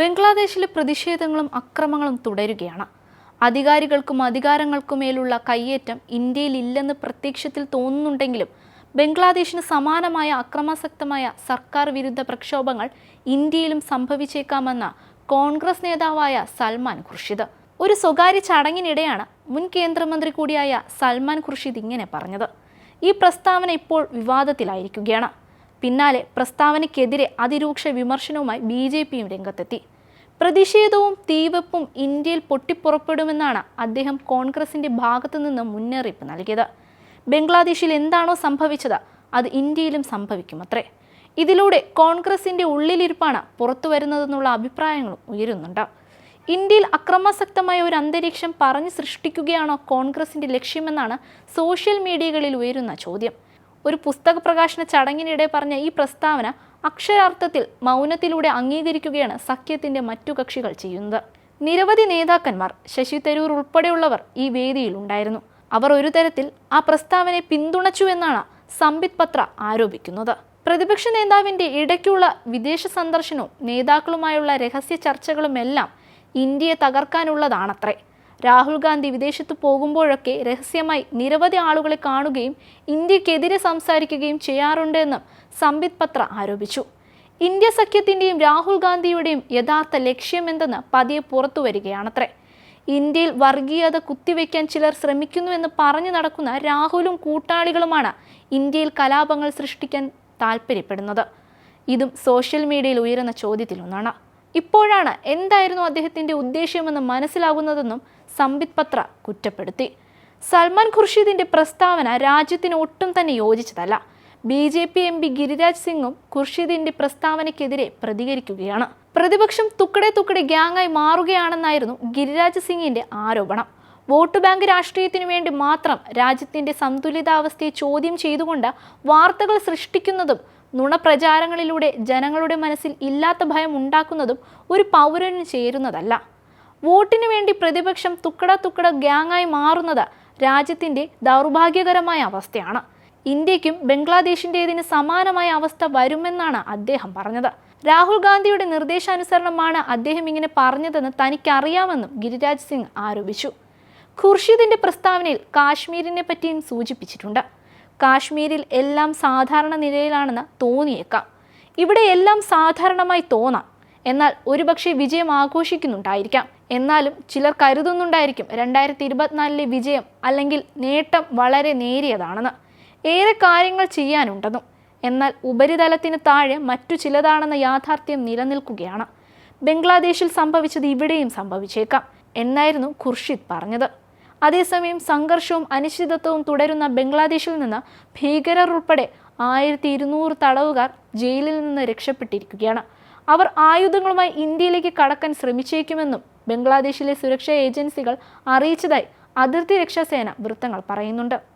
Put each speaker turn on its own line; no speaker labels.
ബംഗ്ലാദേശിലെ പ്രതിഷേധങ്ങളും അക്രമങ്ങളും തുടരുകയാണ്. അധികാരികൾക്കും അധികാരങ്ങൾക്കുമേലുള്ള കയ്യേറ്റം ഇന്ത്യയിൽ ഇല്ലെന്ന് പ്രത്യക്ഷത്തിൽ തോന്നുന്നുണ്ടെങ്കിലും ബംഗ്ലാദേശിന് സമാനമായ അക്രമാസക്തമായ സർക്കാർ വിരുദ്ധ പ്രക്ഷോഭങ്ങൾ ഇന്ത്യയിലും സംഭവിച്ചേക്കാമെന്ന കോൺഗ്രസ് നേതാവായ സൽമാൻ ഖുർഷിദ്. ഒരു സ്വകാര്യ ചടങ്ങിനിടെയാണ് മുൻ കേന്ദ്രമന്ത്രി കൂടിയായ സൽമാൻ ഖുർഷിദ് ഇങ്ങനെ പറഞ്ഞത്. ഈ പ്രസ്താവന ഇപ്പോൾ വിവാദത്തിലായിരിക്കുകയാണ്. പിന്നാലെ പ്രസ്താവനയ്ക്കെതിരെ അതിരൂക്ഷ വിമർശനവുമായി BJPയും രംഗത്തെത്തി. പ്രതിഷേധവും തീവെപ്പും ഇന്ത്യയിൽ പൊട്ടിപ്പുറപ്പെടുമെന്നാണ് അദ്ദേഹം കോൺഗ്രസിന്റെ ഭാഗത്തു നിന്ന് മുന്നറിയിപ്പ് നൽകിയത്. ബംഗ്ലാദേശിൽ എന്താണോ സംഭവിച്ചത് അത് ഇന്ത്യയിലും സംഭവിക്കുമത്രേ. ഇതിലൂടെ കോൺഗ്രസിന്റെ ഉള്ളിലിരിപ്പാണ് പുറത്തു വരുന്നതെന്നുള്ള അഭിപ്രായങ്ങളും ഉയരുന്നുണ്ട്. ഇന്ത്യയിൽ അക്രമാസക്തമായ ഒരു അന്തരീക്ഷം പറഞ്ഞു സൃഷ്ടിക്കുകയാണോ കോൺഗ്രസിന്റെ ലക്ഷ്യമെന്നാണ് സോഷ്യൽ മീഡിയകളിൽ ഉയരുന്ന ചോദ്യം. ഒരു പുസ്തക പ്രകാശന ചടങ്ങിനിടെ പറഞ്ഞ ഈ പ്രസ്താവന അക്ഷരാർത്ഥത്തിൽ മൗനത്തിലൂടെ അംഗീകരിക്കുകയാണ് സഖ്യത്തിന്റെ മറ്റു കക്ഷികൾ ചെയ്യുന്നത്. നിരവധി നേതാക്കന്മാർ, ശശി തരൂർ ഉൾപ്പെടെയുള്ളവർ ഈ വേദിയിൽ ഉണ്ടായിരുന്നു. അവർ ഒരു തരത്തിൽ ആ പ്രസ്താവനയെ പിന്തുണച്ചു എന്നാണ് സംബിത് പത്ര ആരോപിക്കുന്നത്. പ്രതിപക്ഷ നേതാവിന്റെ ഇടയ്ക്കുള്ള വിദേശ സന്ദർശനവും നേതാക്കളുമായുള്ള രഹസ്യ ചർച്ചകളുമെല്ലാം ഇന്ത്യയെ തകർക്കാനുള്ളതാണത്രേ. രാഹുൽ ഗാന്ധി വിദേശത്ത് പോകുമ്പോഴൊക്കെ രഹസ്യമായി നിരവധി ആളുകളെ കാണുകയും ഇന്ത്യക്കെതിരെ സംസാരിക്കുകയും ചെയ്യാറുണ്ട് എന്നും സംബിത് പത്ര ആരോപിച്ചു. ഇന്ത്യ സഖ്യത്തിന്റെയും രാഹുൽ ഗാന്ധിയുടെയും യഥാർത്ഥ ലക്ഷ്യമെന്തെന്ന് പതിയെ പുറത്തു വരികയാണത്രേ. ഇന്ത്യയിൽ വർഗീയത കുത്തിവെക്കാൻ ചിലർ ശ്രമിക്കുന്നുവെന്ന് പറഞ്ഞു നടക്കുന്ന രാഹുലും കൂട്ടാളികളുമാണ് ഇന്ത്യയിൽ കലാപങ്ങൾ സൃഷ്ടിക്കാൻ താല്പര്യപ്പെടുന്നത്. ഇതും സോഷ്യൽ മീഡിയയിൽ ഉയരുന്ന ചോദ്യത്തിലൊന്നാണ്. ഇപ്പോഴാണ് എന്തായിരുന്നു അദ്ദേഹത്തിന്റെ ഉദ്ദേശ്യമെന്ന് മനസ്സിലാകുന്നതെന്നും സംബിത് പത്ര കുറ്റപ്പെടുത്തി. സൽമാൻ ഖുർഷിദിന്റെ പ്രസ്താവന രാജ്യത്തിന് ഒട്ടും തന്നെ യോജിച്ചതല്ല. BJP MP ഗിരിരാജ് സിംഗും ഖുർഷിദിന്റെ പ്രസ്താവനയ്ക്കെതിരെ പ്രതികരിക്കുകയാണ്. പ്രതിപക്ഷം തുക്കടെ ഗ്യാങ്ങായി മാറുകയാണെന്നായിരുന്നു ഗിരിരാജ് സിംഗിന്റെ ആരോപണം. വോട്ട് ബാങ്ക് രാഷ്ട്രീയത്തിനു വേണ്ടി മാത്രം രാജ്യത്തിന്റെ സന്തുലിതാവസ്ഥയെ ചോദ്യം ചെയ്തുകൊണ്ട് വാർത്തകൾ സൃഷ്ടിക്കുന്നതും നുണപ്രചാരങ്ങളിലൂടെ ജനങ്ങളുടെ മനസ്സിൽ ഇല്ലാത്ത ഭയം ഉണ്ടാക്കുന്നതും ഒരു പൗരന് ചേരുന്നതല്ല. വോട്ടിനു വേണ്ടി പ്രതിപക്ഷം തുക്കട ഗ്യാങ്ങായി മാറുന്നത് രാജ്യത്തിന്റെ ദൗർഭാഗ്യകരമായ അവസ്ഥയാണ്. ഇന്ത്യക്കും ബംഗ്ലാദേശിൻ്റെതിന് സമാനമായ അവസ്ഥ വരുമെന്നാണ് അദ്ദേഹം പറഞ്ഞത്. രാഹുൽ ഗാന്ധിയുടെ നിർദ്ദേശാനുസരണമാണ് അദ്ദേഹം ഇങ്ങനെ പറഞ്ഞതെന്ന് തനിക്കറിയാമെന്നും ഗിരിരാജ് സിംഗ് ആരോപിച്ചു. ഖുർഷിദിന്റെ പ്രസ്താവനയിൽ കാശ്മീരിനെ പറ്റിയും സൂചിപ്പിച്ചിട്ടുണ്ട്. കാശ്മീരിൽ എല്ലാം സാധാരണ നിലയിലാണെന്ന് തോന്നിയേക്കാം. ഇവിടെ എല്ലാം സാധാരണമായി തോന്നാം. എന്നാൽ ഒരുപക്ഷെ വിജയം ആഘോഷിക്കുന്നുണ്ടായിരിക്കാം. എന്നാലും ചിലർ കരുതുന്നുണ്ടായിരിക്കും 2024 വിജയം അല്ലെങ്കിൽ നേട്ടം വളരെ നേരിയതാണെന്ന്. ഏറെ കാര്യങ്ങൾ ചെയ്യാനുണ്ടെന്നും എന്നാൽ ഉപരിതലത്തിന് താഴെ മറ്റു ചിലതാണെന്ന യാഥാർത്ഥ്യം നിലനിൽക്കുകയാണ്. ബംഗ്ലാദേശിൽ സംഭവിച്ചത് ഇവിടെയും സംഭവിച്ചേക്കാം എന്നായിരുന്നു ഖുർഷിദ് പറഞ്ഞത്. അതേസമയം സംഘർഷവും അനിശ്ചിതത്വവും തുടരുന്ന ബംഗ്ലാദേശിൽ നിന്ന് ഭീകരർ ഉൾപ്പെടെ 1200 തടവുകാർ ജയിലിൽ നിന്ന് രക്ഷപ്പെട്ടിരിക്കുകയാണ്. അവർ ആയുധങ്ങളുമായി ഇന്ത്യയിലേക്ക് കടക്കാൻ ശ്രമിച്ചേക്കുമെന്നും ബംഗ്ലാദേശിലെ സുരക്ഷാ ഏജൻസികൾ അറിയിച്ചതായി അതിർത്തി രക്ഷാസേന വൃത്തങ്ങൾ പറയുന്നുണ്ട്.